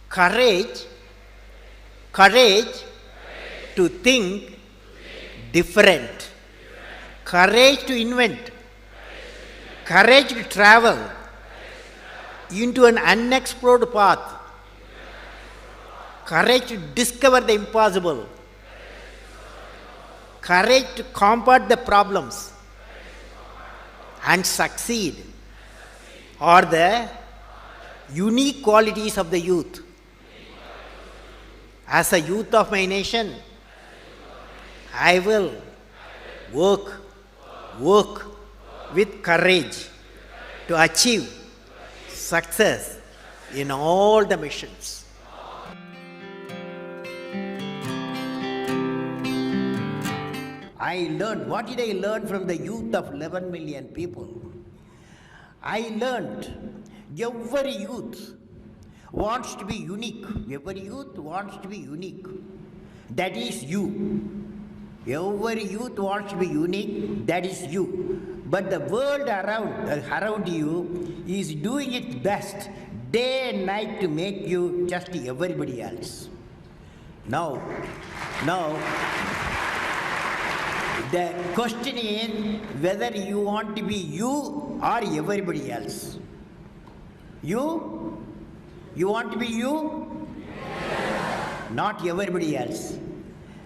Courage, courage to think different, courage to invent, courage to travel into an unexplored path, courage to discover the impossible, courage to combat the problems and succeed are the unique qualities of the youth. As a youth of my nation, I will work with courage to achieve success in all the missions. What did I learn from the youth of 11 million people? I learned every youth wants to be unique. Every youth wants to be unique. That is you. Every youth wants to be unique. That is you. But the world around you is doing its best day and night to make you just everybody else. Now, the question is whether you want to be you or everybody else. You want to be you? Yes. Not everybody else.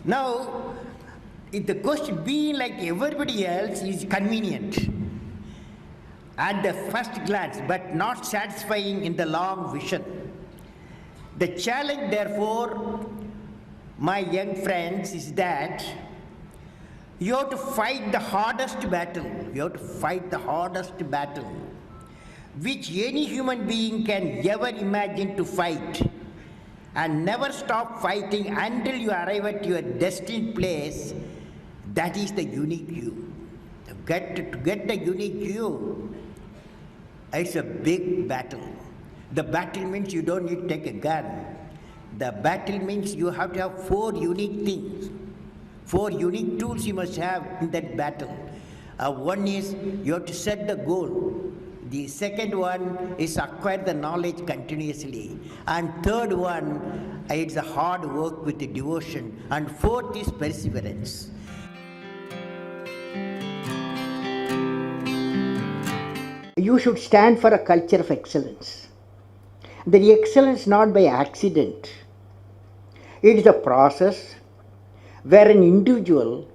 Now, if the question being like everybody else is convenient at the first glance, but not satisfying in the long vision. The challenge, therefore, my young friends, is that you have to fight the hardest battle. You have to fight the hardest battle which any human being can ever imagine to fight, and never stop fighting until you arrive at your destined place. That is the unique you. To get the unique you, it's a big battle. The battle means you don't need to take a gun. The battle means you have to have 4 unique things. 4 unique tools you must have in that battle. One is you have to set the goal. The second one is acquire the knowledge continuously. And third one, it's a hard work with the devotion. And fourth is perseverance. You should stand for a culture of excellence. The excellence not by accident. It is a process where an individual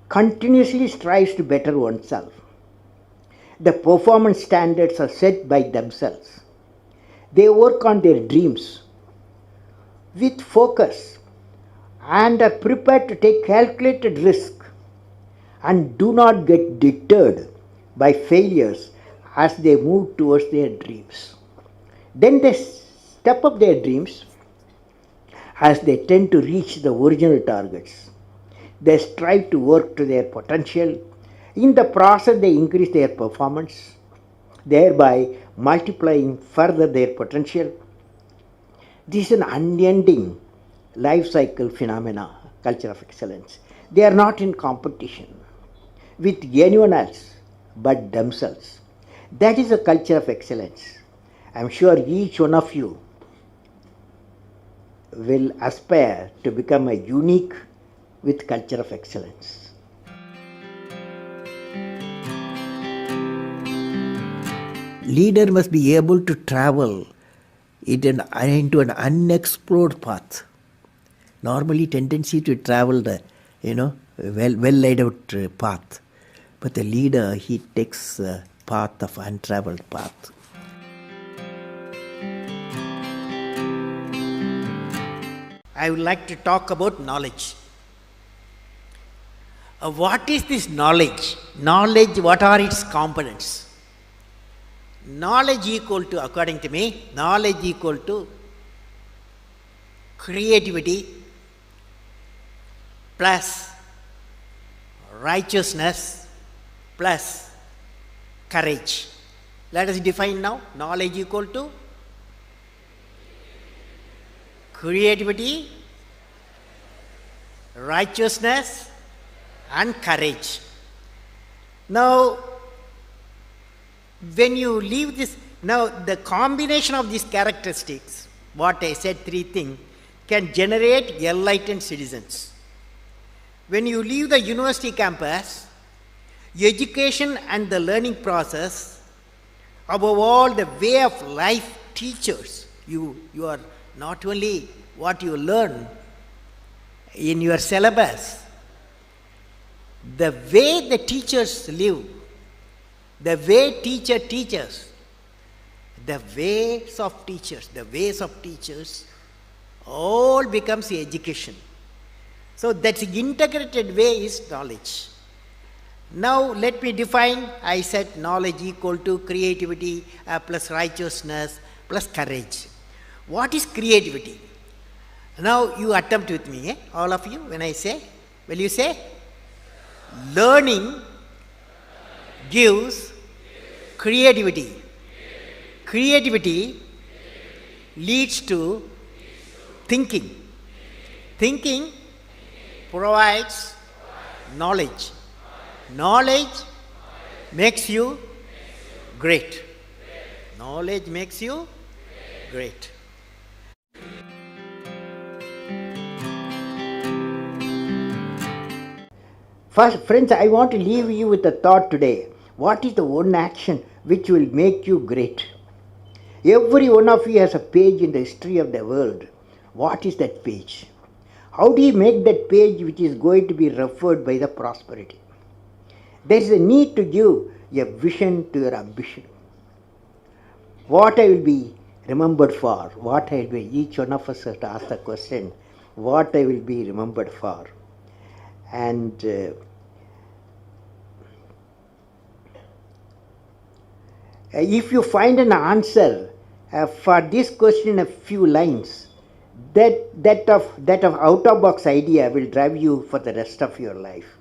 continuously strives to better oneself. The performance standards are set by themselves. They work on their dreams with focus and are prepared to take calculated risk and do not get deterred by failures as they move towards their dreams. Then they step up their dreams as they tend to reach the original targets. They strive to work to their potential. In the process, they increase their performance, thereby multiplying further their potential. This is an unending life cycle phenomena, culture of excellence. They are not in competition with anyone else but themselves. That is a culture of excellence. I am sure each one of you will aspire to become a unique with culture of excellence. Leader must be able to travel into an unexplored path. Normally, tendency to travel the well laid out path, but the leader, he takes a path of untraveled path. I would like to talk about knowledge. What is this knowledge? Knowledge, what are its components? Knowledge equal to, according to me, knowledge equal to creativity plus righteousness plus courage. Let us define now. Knowledge equal to creativity, righteousness and courage. Now, when you leave this, now the combination of these characteristics what I said, three things, can generate enlightened citizens. When you leave the university campus, education and the learning process, above all the way of life teachers, you are not only what you learn in your syllabus, the way the teachers live, the way teacher teaches, the ways of teachers, all becomes education. So that's integrated way is knowledge. Now let me define. I said knowledge equal to creativity plus righteousness plus courage. What is creativity? Now you attempt with me, all of you, when I say, will you say? Learning gives creativity. Creativity leads to thinking. Thinking provides knowledge. Knowledge makes you great. Knowledge makes you great. First, friends, I want to leave you with a thought today. What is the one action which will make you great? Every one of you has a page in the history of the world. What is that page? How do you make that page which is going to be referred by the prosperity? There is a need to give a vision to your ambition. What I will be remembered for, what I will be, each one of us has to ask the question, what I will be remembered for. And if you find an answer for this question in a few lines, that of out-of-box idea will drive you for the rest of your life.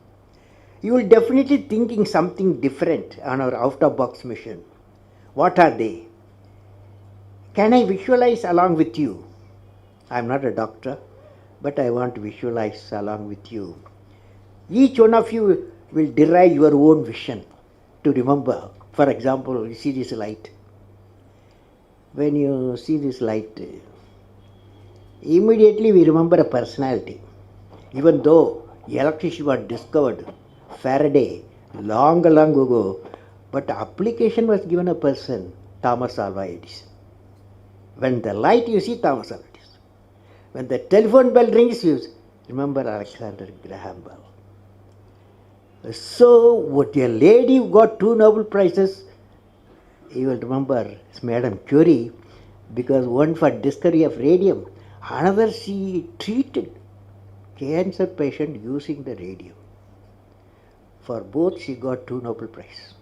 You will definitely thinking something different on our out-of-box mission. What are they? Can I visualize along with you? I am not a doctor, but I want to visualize along with you. Each one of you will derive your own vision to remember. For example, you see this light. When you see this light, immediately we remember a personality. Even though electricity was discovered, Faraday, long ago, but application was given a person, Thomas Alva Edison. When the light you see Thomas Alva Edison. When the telephone bell rings, you remember Alexander Graham Bell. So, what a lady who got 2 Nobel Prizes, you will remember Madame Curie, because one for discovery of radium, another she treated cancer patient using the radium. For both she got 2 Nobel Prizes.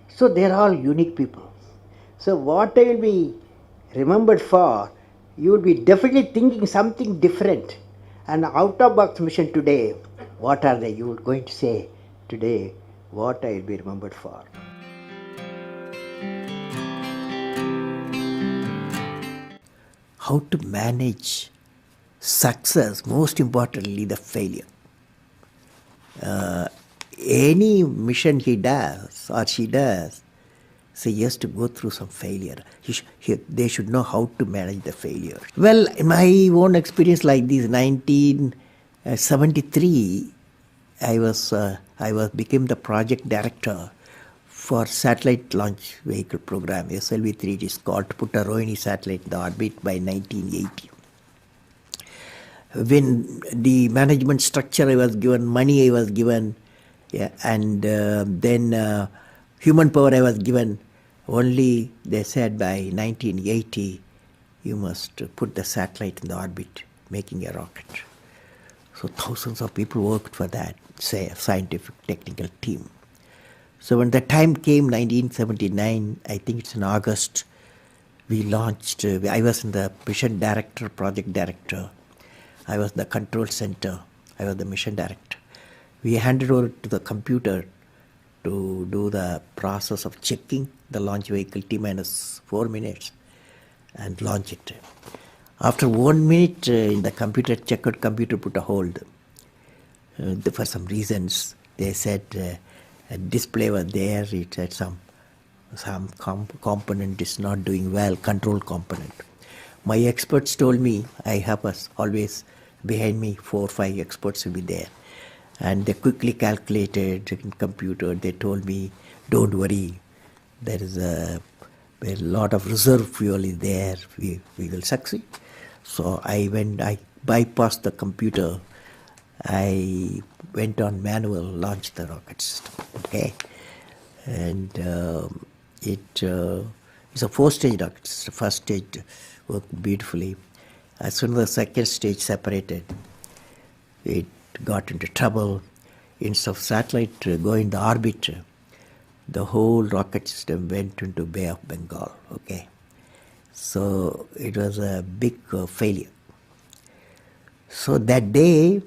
So they are all unique people. So what I will be remembered for, you will be definitely thinking something different. And out-of-box mission today, what are they? You are going to say today, what I will be remembered for. How to manage success, most importantly the failure. Any mission he does or she does, so he has to go through some failure. They should know how to manage the failure. Well, in my own experience like this, 1973, I became the project director for satellite launch vehicle program, SLV-3. It is called, to put a Rohini satellite in the orbit by 1980. When the management structure I was given, money I was given, and then human power I was given, only they said by 1980 you must put the satellite in the orbit, making a rocket. So thousands of people worked for that, say a scientific technical team. So when the time came, 1979, I think it's in August, we launched, I was in the mission director, project director. I was the control center. I was the mission director. We handed over to the computer to do the process of checking the launch vehicle T-minus 4 minutes and launch it. After 1 minute, in the computer, checkered computer put a hold. For some reasons, they said a display was there. It had some component is not doing well, control component. My experts told me, I have always behind me 4 or 5 experts will be there. And they quickly calculated in computer. They told me, don't worry, there is a lot of reserve fuel is there. We will succeed. So I bypassed the computer. I went on manual, launched the rocket system. Okay, and it's a 4-stage rocket system. First stage worked beautifully. As soon as the second stage separated, it got into trouble. Instead of satellite going to orbit, the whole rocket system went into Bay of Bengal. Okay, so it was a big failure. So that day,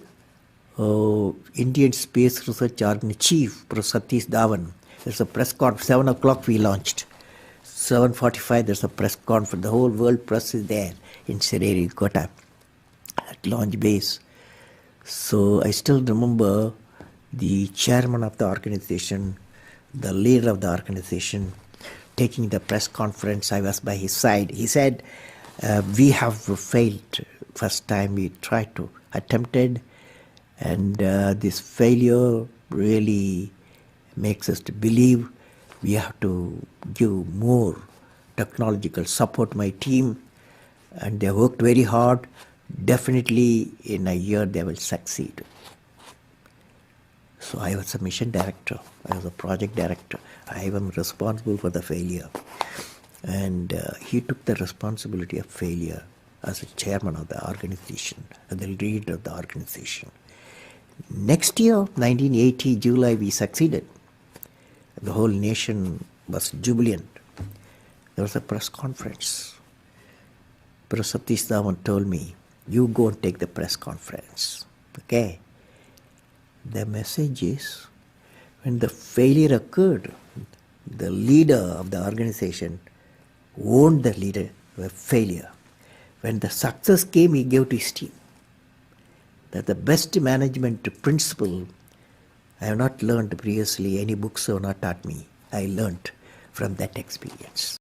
Indian Space Research Organization Chief, Professor Satish Dhawan, there's a press conference. 7 o'clock we launched. 7:45 there's a press conference. The whole world press is there in Sririkota at launch base. So I still remember the chairman of the organization, the leader of the organization, taking the press conference. I was by his side. He said, we have failed. First time we tried to attempted, and this failure really makes us to believe we have to give more technological support to my team, and they worked very hard. Definitely in a year they will succeed. So I was a mission director, I was a project director, I am responsible for the failure. And he took the responsibility of failure as a chairman of the organization, and the leader of the organization. Next year, 1980, July, we succeeded. The whole nation was jubilant. There was a press conference. Professor Satish Dhawan told me, you go and take the press conference. Okay. The message is, when the failure occurred, the leader of the organization owned the failure. When the success came, he gave to his team. That the best management principle I have not learned previously. Any books have not taught me. I learned from that experience.